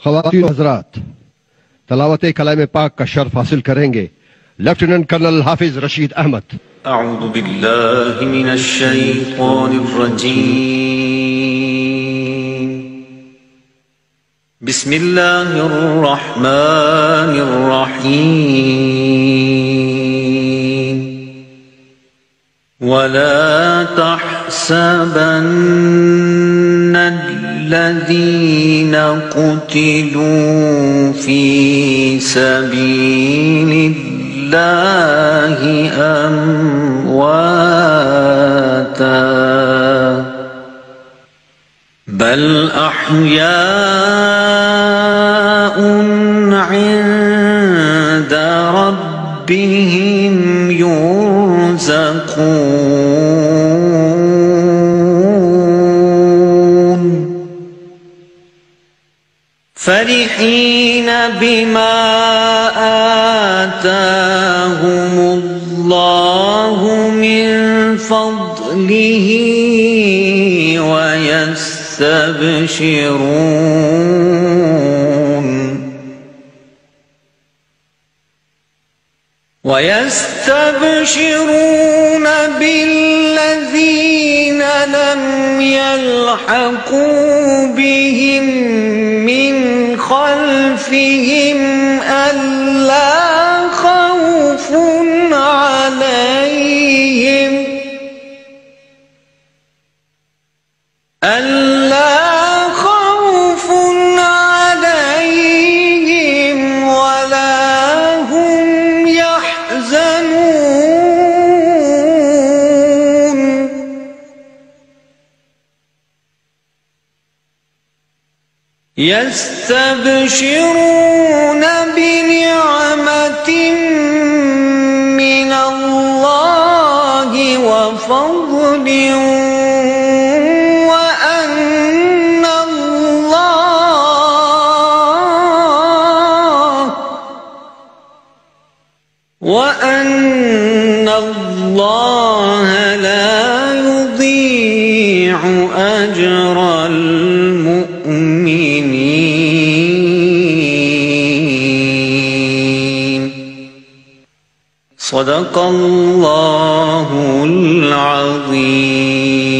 ख़वातीन हज़रात, तलावत कलाम पाक का शर्फ हासिल करेंगे लेफ्टिनेंट कर्नल हाफिज रशीद अहमद। अऊज़ु बिल्लाहि मिनश शैतानिर रजीम। बिस्मिल्लाहिर रहमानिर रहीम। वला तहसबन्नल्लज़ीन क़ुतिलू फ़ी सबीलिल्लाहि अम्वाता बल अह्याउन इंद रब्बिहिम युरज़क़ून फरिहीन बिमा आताहुमुल्लाहु मिन फ़ज़लिही ويستبشرون بالذين لم يلحقوا بهم من خلفهم ألا خوف عليهم ولا هم يحزنون يستبشرون بنعمة من الله وفضل وأن الله لا يضيع أجر المؤمنين صدق الله العظيم.